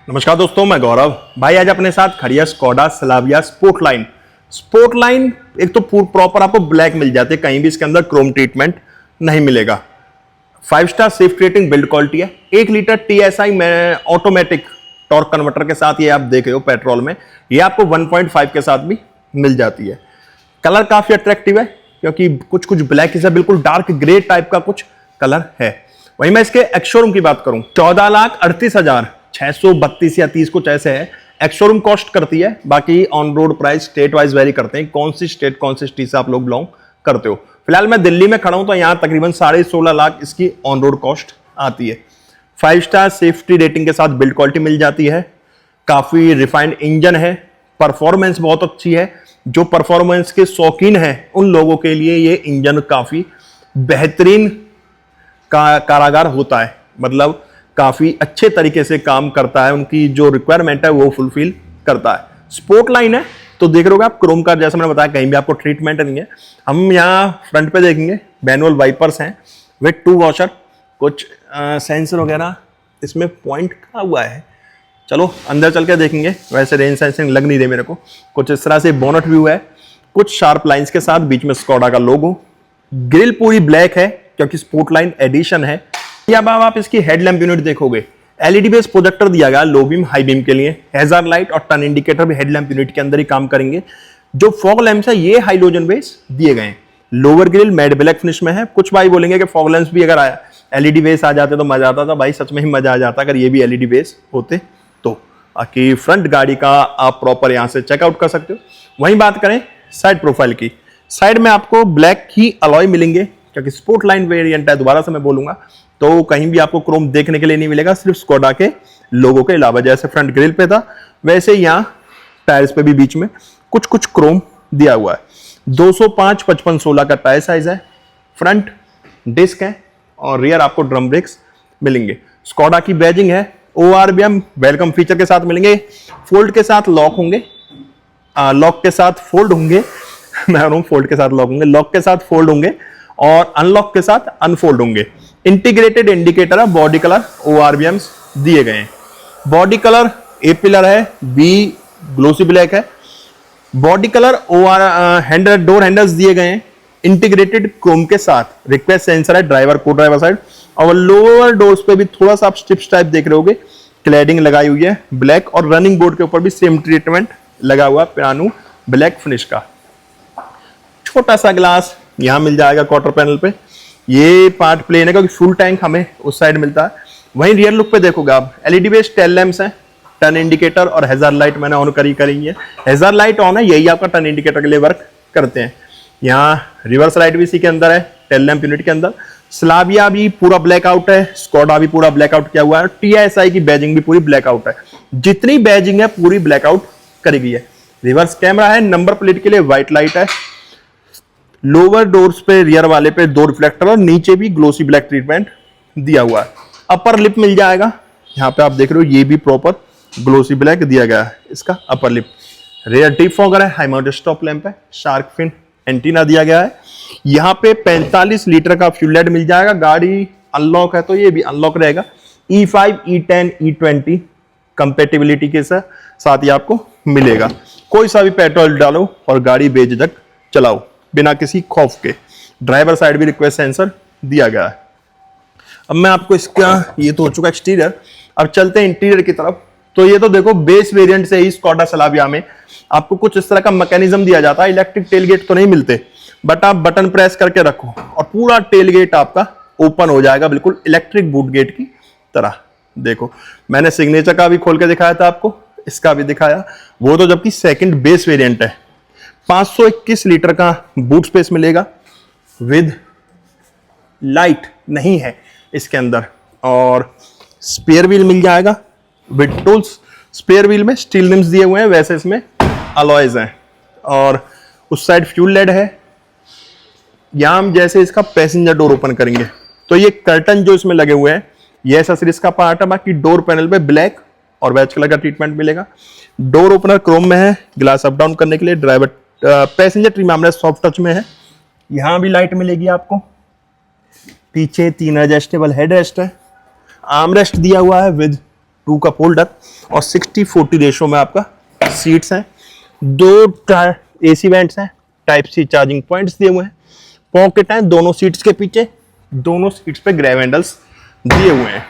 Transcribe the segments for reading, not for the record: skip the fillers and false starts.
नमस्कार दोस्तों, मैं गौरव भाई। आज अपने साथ खड़ी है स्कोडा स्लाविया स्पोर्टलाइन। स्पोर्टलाइन एक तो प्रॉपर आपको ब्लैक मिल जाती है, कहीं भी इसके अंदर क्रोम ट्रीटमेंट नहीं मिलेगा। 5 star safety rating, build quality है। 1 लीटर TSI में ऑटोमेटिक टॉर्क कन्वर्टर के साथ ये आप देख रहे हो पेट्रोल में, ये आपको 1.5 के साथ भी मिल जाती है। कलर काफी अट्रैक्टिव है क्योंकि कुछ कुछ ब्लैक है, बिल्कुल डार्क ग्रे टाइप का कुछ कलर है। वहीं मैं इसके एक्स-शोरूम की बात करूं, 14,38,632 या 30 कुछ ऐसे है एक्स-शोरूम कॉस्ट करती है। बाकी on road price state wise very करते हैं, कौन सी स्टेट कौन सी सिटी से आप लोग बिलोंग करते हो। फिलहाल मैं दिल्ली में खड़ा हूं तो यहां तकरीबन 16.5 लाख इसकी ऑन रोड कॉस्ट आती है। 5 स्टार सेफ्टी रेटिंग के साथ बिल्ड क्वालिटी मिल जाती है। काफी रिफाइंड इंजन है, परफॉर्मेंस बहुत अच्छी है। जो परफॉर्मेंस के शौकीन हैं उन लोगों के लिए ये इंजन काफी बेहतरीन कारागार होता है, मतलब काफी अच्छे तरीके से काम करता है, उनकी जो रिक्वायरमेंट है वो फुलफिल करता है। स्पोर्ट लाइन है तो देख रहे हो आप क्रोम का, जैसे मैंने बताया कहीं भी आपको ट्रीटमेंट नहीं है। हम यहाँ फ्रंट पे देखेंगे मैनुअल वाइपर्स हैं विद 2 वॉशर, कुछ सेंसर वगैरह इसमें पॉइंट का हुआ है। चलो अंदर चल के देखेंगे। वैसे रेंज सेंसिंग लग नहीं रही मेरे को। कुछ इस तरह से बोनट व्यू है, कुछ शार्प लाइंस के साथ, बीच में स्कोडा का लोगो। ग्रिल पूरी ब्लैक है क्योंकि स्पोर्टलाइन एडिशन है। अब आप इसकी हेडलैम्प यूनिट देखोगे, LED बेस प्रोजेक्टर दिया गया लो बीम हाई बीम के लिए। हैजार्ड लाइट और टर्न इंडिकेटर भी हेडलैम्प यूनिट के अंदर ही काम करेंगे। जो फॉग लैंप्स है ये हाइलोजन बेस दिए गए हैं। Lower grill matte black finish में है। कुछ भाई बोलेंगे कि फॉग लैंप्स भी अगर आया LED बेस आ जाते तो मजा आता था। भाई सच में ही मजा आ जाता अगर ये भी LED बेस होते तो। बाकी फ्रंट गाड़ी का आप प्रॉपर यहां से चेकआउट कर सकते हो। वहीं बात करें साइड प्रोफाइल की, साइड में आपको ब्लैक ही अलॉय मिलेंगे क्योंकि स्पोर्टलाइन वेरिएंट है। दोबारा से मैं बोलूंगा तो कहीं भी आपको क्रोम देखने के लिए नहीं मिलेगा, सिर्फ स्कोडा के लोगो के अलावा। जैसे फ्रंट ग्रिल पे था वैसे यहाँ टायर्स पे भी बीच में कुछ कुछ क्रोम दिया हुआ है। 205/55/16 का टायर साइज है। फ्रंट डिस्क है और रियर आपको ड्रम ब्रेक्स मिलेंगे। स्कोडा की बैजिंग है। ORBM वेलकम फीचर के साथ मिलेंगे। फोल्ड के साथ लॉक होंगे, लॉक के साथ फोल्ड होंगे मैं फोल्ड के साथ लॉक होंगे, लॉक के साथ फोल्ड होंगे और अनलॉक के साथ अनफोल्ड होंगे। इंटीग्रेटेड इंडिकेटर है। बॉडी कलर ORBMs दिए गए हैं। बॉडी कलर A पिलर है, B ग्लोसी ब्लैक है। Body colour handle door handles दिए गए हैं इंटीग्रेटेड क्रोम के साथ। रिक्वेस्ट सेंसर है ड्राइवर को ड्राइवर साइड, और लोअर डोर्स पे भी थोड़ा सा आप स्ट्रिप्स टाइप देख रहे होगे। क्लैडिंग लगाई हुई है ब्लैक, और रनिंग बोर्ड के ऊपर भी सेम ट्रीटमेंट लगा हुआ पियानो ब्लैक फिनिश का। छोटा सा ग्लास यहां मिल जाएगा क्वार्टर पैनल पे। ये पार्ट प्लेन है क्योंकि फुल टैंक हमें उस साइड मिलता है। वहीं रियर लुक पे देखोगे आप LED बेस्ड टेल लैंप्स हैं, टर्न इंडिकेटर और हैजार्ड लाइट मैंने ऑन करी है। हैजार्ड लाइट ऑन है, यही आपका टर्न इंडिकेटर के लिए वर्क करते हैं। यहाँ रिवर्स लाइट भी इसी के अंदर है, टेल लैंप यूनिट के अंदर। स्लाविया भी पूरा ब्लैकआउट है, स्कोडा भी पूरा ब्लैकआउट किया हुआ है, TSI की बैजिंग भी पूरी ब्लैकआउट है। जितनी बैजिंग है पूरी ब्लैकआउट करी गई है। रिवर्स कैमरा है, नंबर प्लेट के लिए व्हाइट लाइट है। लोअर डोर्स पे रियर वाले पे 2 रिफ्लेक्टर और नीचे भी ग्लोसी ब्लैक ट्रीटमेंट दिया हुआ है। अपर लिप मिल जाएगा, यहाँ पे आप देख रहे हो ये भी प्रॉपर ग्लोसी ब्लैक दिया गया है इसका upper lip. Rear defogger है, हाई माउंटेड स्टॉप लैंप है, शार्क फिन एंटीना दिया गया है। यहाँ पे 45 लीटर का फ्यूल लेड मिल जाएगा। गाड़ी अनलॉक है तो ये भी अनलॉक रहेगा। E5, E10, E20 कंपेटिबिलिटी के साथ ही आपको मिलेगा। कोई सा भी पेट्रोल डालो और गाड़ी बेझिझक चलाओ बिना किसी खौफ के। ड्राइवर साइड भी रिक्वेस्ट सेंसर दिया गया है। अब मैं आपको इसका, ये तो हो चुका एक्सटीरियर, अब चलते हैं इंटीरियर की तरफ। तो ये तो देखो बेस वेरिएंट से ही स्कोडा स्लाविया में आपको कुछ इस तरह का मैकेनिज्म दिया जाता है। इलेक्ट्रिक टेलगेट तो नहीं मिलते, बट आप बटन प्रेस करके रखो और पूरा टेलगेट आपका ओपन हो जाएगा, बिल्कुल इलेक्ट्रिक बूट गेट की तरह। देखो मैंने सिग्नेचर का भी खोल के दिखाया था आपको, इसका भी दिखाया, वो तो जबकि सेकंड बेस वेरिएंट है। 521 लीटर का बूट स्पेस मिलेगा विद लाइट नहीं है इसके अंदर, और स्पेयर व्हील मिल जाएगा विद टूल्स। स्पेयर व्हील में स्टील रिम्स दिए हुए हैं, वैसे इसमें अलॉयज हैं। और उस साइड फ्यूल लेड है। यहां हम जैसे इसका पैसेंजर डोर ओपन करेंगे तो ये कर्टन जो इसमें लगे हुए हैं ये एसेसरीज का पार्ट है। बाकी डोर पैनल पे ब्लैक और वेज कलर का ट्रीटमेंट मिलेगा। डोर ओपनर क्रोम में है, ग्लास अप डाउन करने के लिए। Driver passenger trim armrest soft touch में है। यहां भी लाइट मिलेगी आपको। पीछे 3 एडजस्टेबल हेड रेस्ट है। आर्मरेस्ट दिया हुआ है विद 2 कप होल्डर और 60-40 रेशो में आपका सीट्स हैं। 2 एसी वेंट्स हैं, टाइप सी चार्जिंग पॉइंट्स दिए हुए हैं, पॉकेट हैं दोनों सीट्स के पीछे, दोनों सीट्स पे ग्रैब हैंडल्स दिए हुए हैं।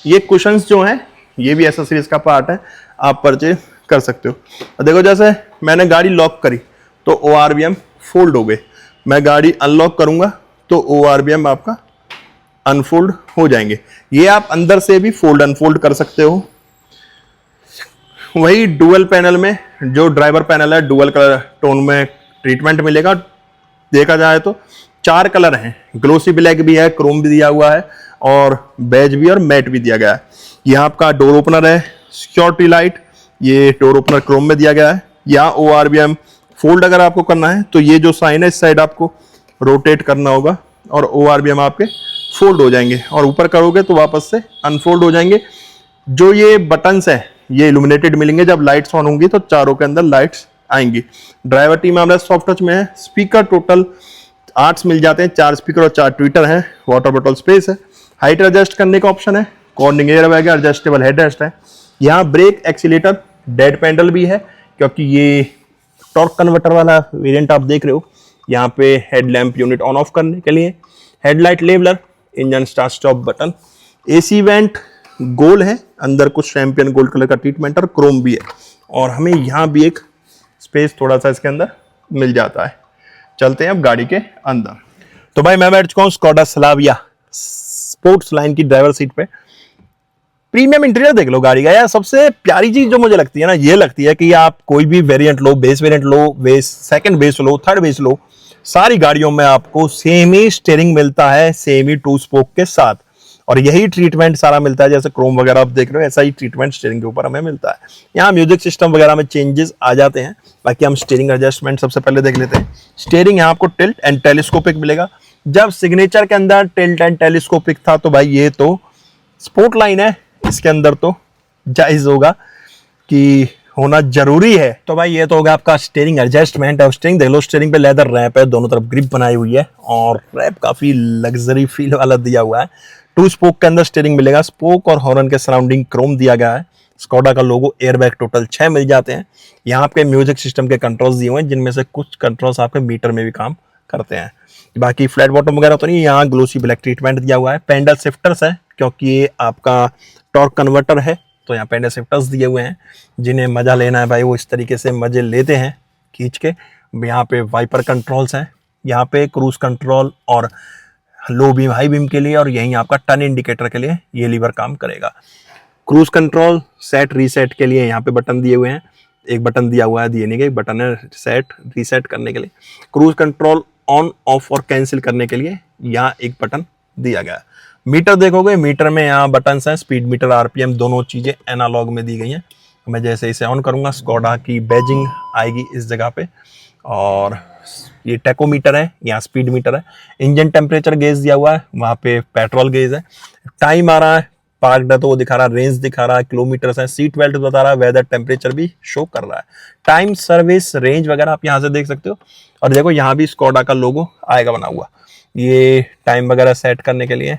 ये कुशंस जो हैं ये भी एसेसरीज का पार्ट है, आप परचेज कर सकते हो। देखो जैसे मैंने गाड़ी लॉक करी तो ORVM फोल्ड हो गए, मैं गाड़ी अनलॉक करूंगा तो ORVM आपका अनफोल्ड हो जाएंगे। ये आप अंदर से भी फोल्ड अनफोल्ड कर सकते हो। वही डुअल पैनल में जो ड्राइवर पैनल है डुअल कलर टोन में ट्रीटमेंट मिलेगा। देखा जाए तो 4 कलर हैं, ग्लोसी ब्लैक भी है, क्रोम भी दिया हुआ है और बेज भी और मैट भी दिया गया है। यहाँ आपका डोर ओपनर है, सिक्योरिटी लाइट, ये डोर ओपनर क्रोम में दिया गया है। यहाँ ORVM फोल्ड अगर आपको करना है तो ये जो साइन है इस साइड आपको रोटेट करना होगा और ORVM आपके फोल्ड हो जाएंगे, और ऊपर करोगे तो वापस से अनफोल्ड हो जाएंगे। जो ये बटन्स है ये इल्यूमिनेटेड मिलेंगे, जब लाइट्स ऑन होंगी तो चारों के अंदर लाइट्स आएंगी। ड्राइवर टीम हमारा सॉफ्ट टच में है। स्पीकर टोटल 8 मिल जाते हैं, 4 स्पीकर और 4 ट्विटर हैं। वाटर बॉटल स्पेस है, हाइट एडजस्ट करने का ऑप्शन है, कॉर्निंग एयर बैग है, एडजस्टेबल हेड रेस्ट है। यहाँ ब्रेक एक्सीलेटर डेड पैडल भी है, क्योंकि ये टॉर्क कन्वर्टर वाला वेरिएंट आप देख रहे हो। यहाँ पे हेडलैम्प यूनिट ऑन ऑफ करने के लिए, headlight leveler, engine start stop button, AC vent गोल है, अंदर कुछ चैंपियन गोल्ड कलर का ट्रीटमेंट और क्रोम भी है, और हमें यहाँ भी एक स्पेस थोड़ा सा इसके अंदर मिल जाता है। चलते हैं अब गाड़ी के अंदर। तो भाई मैं बैठ चुका हूँ स्कोडा स्लाविया स्पोर्ट्स लाइन की ड्राइवर सीट पे। प्रीमियम इंटीरियर देख लो गाड़ी का यार। सबसे प्यारी चीज जो मुझे लगती है ना, ये लगती है कि आप कोई भी वेरिएंट लो, बेस वेरिएंट लो, बेस सेकंड बेस लो, थर्ड बेस लो, सारी गाड़ियों में आपको सेम ही स्टीयरिंग मिलता है, सेम ही 2 स्पोक के साथ, और यही ट्रीटमेंट सारा मिलता है। जैसे क्रोम वगैरह आप देख रहे हो, ऐसा ही ट्रीटमेंट स्टीयरिंग के ऊपर हमें मिलता है। यहाँ म्यूजिक सिस्टम वगैरह में चेंजेस आ जाते हैं। बाकी हम स्टीयरिंग एडजस्टमेंट सबसे पहले देख लेते हैं। स्टीयरिंग यहाँ आपको टिल्ट एंड टेलीस्कोपिक मिलेगा। जब सिग्नेचर के अंदर टिल्ट एंड टेलीस्कोपिक था तो भाई ये तो स्पोर्ट लाइन है, इसके अंदर तो जायज होगा कि होना जरूरी है। तो भाई ये तो होगा आपका स्टीयरिंग एडजस्टमेंट। और स्टीयरिंग देख लो, स्टीयरिंग पे लेदर रैप है, दोनों तरफ ग्रिप बनाई हुई है और रैप काफी लग्जरी फील वाला दिया हुआ है। 2 स्पोक के अंदर स्टीयरिंग मिलेगा, स्पोक और हॉर्न के सराउंडिंग क्रोम दिया गया है। स्कोडा का लोगो, एयरबैग टोटल 6 मिल जाते हैं। यहाँ आपके म्यूजिक सिस्टम के कंट्रोल्स दिए हुए हैं, जिनमें से कुछ कंट्रोल्स आपके मीटर में भी काम करते हैं। बाकी फ्लैट बॉटम वगैरह तो नहीं, यहाँ ग्लोसी ब्लैक ट्रीटमेंट दिया हुआ है। पेंडल शिफ्टर्स है, क्योंकि ये आपका टॉर्क कन्वर्टर है तो यहाँ पेंडल शिफ्टर्स दिए हुए हैं। जिन्हें मजा लेना है भाई वो इस तरीके से मजे लेते हैं खींच के। यहाँ पे वाइपर कंट्रोल्स हैं, यहाँ पे क्रूज कंट्रोल और लो बीम हाई बीम के लिए, और यहीं आपका टर्न इंडिकेटर के लिए ये लीवर काम करेगा। क्रूज कंट्रोल सेट रीसेट के लिए यहाँ पे बटन दिए हुए हैं। एक बटन दिया हुआ है, दिए नहीं गए, बटन है सेट रीसेट करने के लिए। क्रूज कंट्रोल ऑन ऑफ और कैंसिल करने के लिए यहाँ एक बटन दिया गया है। मीटर देखोगे, मीटर में यहाँ बटन है, स्पीड मीटर, RPM, दोनों चीजें एनालॉग में दी गई हैं। मैं जैसे इसे ऑन करूंगा स्कोडा की बैजिंग आएगी इस जगह पे, और ये टेकोमीटर है, यहाँ स्पीड मीटर है। इंजन टेम्परेचर गेज दिया हुआ है, वहाँ पे पेट्रोल गेज है। टाइम आ रहा है, पार्कड है तो वो दिखा रहा है, रेंज दिखा रहा है, किलोमीटर है, सीट बेल्ट बता रहा है, वेदर टेम्परेचर भी शो कर रहा है। टाइम, सर्विस, रेंज वगैरह आप यहाँ से देख सकते हो। और देखो यहाँ भी स्कोडा का लोगो आएगा बना हुआ। ये टाइम वगैरह सेट करने के लिए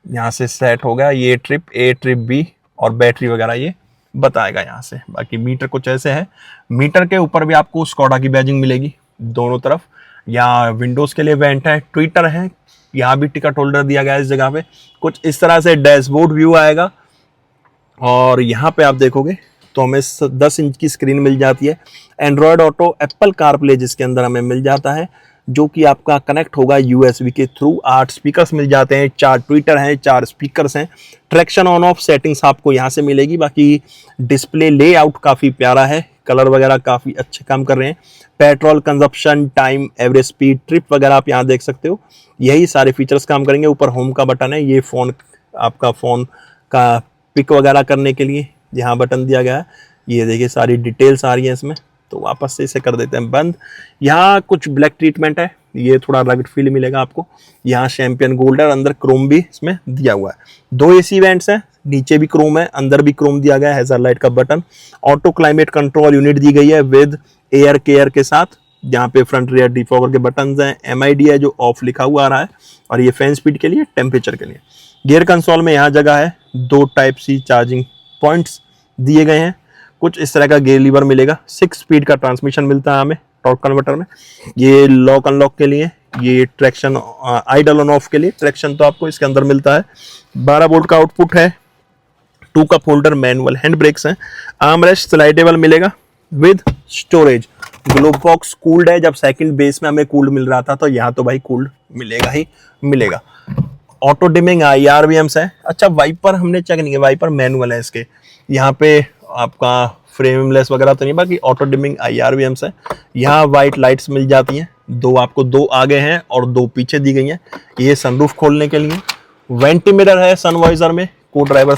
यहाँ से सेट हो गया। ये ट्रिप A, ट्रिप B और बैटरी वगैरह ये बताएगा यहाँ से। बाकी मीटर कुछ ऐसे है। मीटर के ऊपर भी आपको स्कोडा की बैजिंग मिलेगी दोनों तरफ। यहाँ विंडोज के लिए वेंट है, ट्विटर है, यहाँ भी टिकट होल्डर दिया गया है इस जगह पे। कुछ इस तरह से डैशबोर्ड व्यू आएगा, और यहाँ पे आप देखोगे तो हमें 10 इंच की स्क्रीन मिल जाती है। एंड्रॉयड ऑटो, एप्पल कारप्ले जिसके अंदर हमें मिल जाता है, जो कि आपका कनेक्ट होगा USB के थ्रू। 8 स्पीकर्स मिल जाते हैं, 4 ट्विटर हैं, 4 स्पीकर्स हैं। ट्रैक्शन ऑन ऑफ सेटिंग्स आपको यहाँ से मिलेगी। बाकी डिस्प्ले लेआउट काफ़ी प्यारा है, कलर वगैरह काफ़ी अच्छे काम कर रहे हैं। Petrol consumption, time, average speed, trip वगैरह आप यहाँ देख सकते हो। यही सारे फीचर्स काम करेंगे। ऊपर होम का बटन है, ये फ़ोन आपका फ़ोन का पिक वगैरह करने के लिए यहाँ बटन दिया गया है। ये देखिए सारी डिटेल्स आ रही है इसमें, तो वापस से इसे कर देते हैं बंद। यहाँ कुछ ब्लैक ट्रीटमेंट है, ये थोड़ा रगड फील मिलेगा आपको। यहाँ चैंपियन गोल्ड है, अंदर क्रोम भी इसमें दिया हुआ है। 2 AC वेंट्स हैं, नीचे भी क्रोम है, अंदर भी क्रोम दिया गया है। हैज़ार्ड लाइट का button, auto climate control unit दी गई है विद एयर केयर के साथ। यहाँ पे फ्रंट रियर डिफॉगर के बटन हैं। MID है जो ऑफ लिखा हुआ आ रहा है, और ये फैन स्पीड के लिए, टेम्परेचर के लिए। गियर कंसोल में यहाँ जगह है 2 टाइप सी चार्जिंग पॉइंट्स दिए गए हैं। कुछ इस तरह का गियर लीवर मिलेगा। 6 स्पीड का ट्रांसमिशन मिलता है हमें टॉर्क कन्वर्टर में। ये लॉक अनलॉक के लिए, ये ट्रैक्शन आइडल ऑन ऑफ के लिए ट्रैक्शन तो आपको इसके अंदर मिलता है। 12 वोल्ट का आउटपुट है। 2 cup holder, manual hand brakes हैं। आर्मरेस्ट स्लाइडेबल मिलेगा with storage. Glove box cooled है। जब साइकिल बेस में हमें कूल्ड मिल रहा था तो यहाँ तो भाई कूल्ड मिलेगा ही मिलेगा। ऑटो डिमिंग IRVMs है। अच्छा, वाइपर हमने चेक नहीं किया, वाइपर मैनुअल है इसके। यहाँ पे आपका फ्रेमलेस वगैरह तो नहीं, बाकी ऑटो डिमिंग IRVMs है। यहाँ वाइट लाइट्स मिल जाती हैं। 2 आपको 2 आगे हैं और 2 पीछे दी गई हैं। ये सनरूफ खोलने के लिए। वेंटी मिरर है सनवाइजर में। को ड्राइवर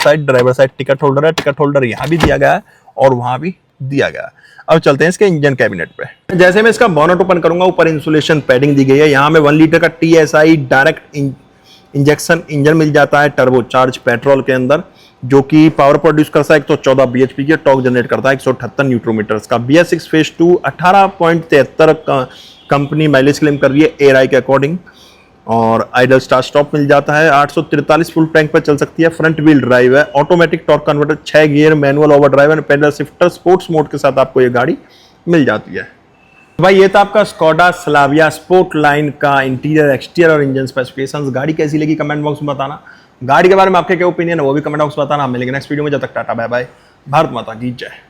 साइड टिकट होल्डर है। टिकट होल्डर यहाँ भी दिया गया है और वहां भी दिया गया है। अब चलते हैं इसके इंजन कैबिनेट पे। जैसे मैं इसका बोनट ओपन करूंगा, ऊपर इंसुलेशन पैडिंग दी गई है। यहाँ में 1 लीटर का TSI डायरेक्ट इंजेक्शन इंजन मिल जाता है टर्बोचार्ज पेट्रोल के अंदर, जो कि पावर प्रोड्यूस करता है 114 bhp की, टॉर्क जनरेट करता है 178 न्यूट्रन मीटर्स का। BS6 phase 2 18.73 company mileage claim कर रही है एआरआई के अकॉर्डिंग। और आइडल स्टार्ट स्टॉप मिल जाता है। 843 फुल टैंक पर चल सकती है। फ्रंट व्हील ड्राइव है। Automatic torque converter, 6 gear, manual over drive and pedal shifter sports mode के साथ आपको ये गाड़ी मिल जाती है। भाई ये था आपका स्कोडा स्लाविया स्पोर्ट लाइन का इंटीरियर, एक्सटीरियर और इंजन स्पेसिफिकेशंस। गाड़ी कैसी लगी कमेंट बॉक्स में बताना। गाड़ी के बारे में आपके क्या ओपिनियन है वो भी कमेंट बॉक्स में बताना। हम मिलेंगे नेक्स्ट वीडियो में। जब तक टाटा बाय बाय। भारत माता की जय।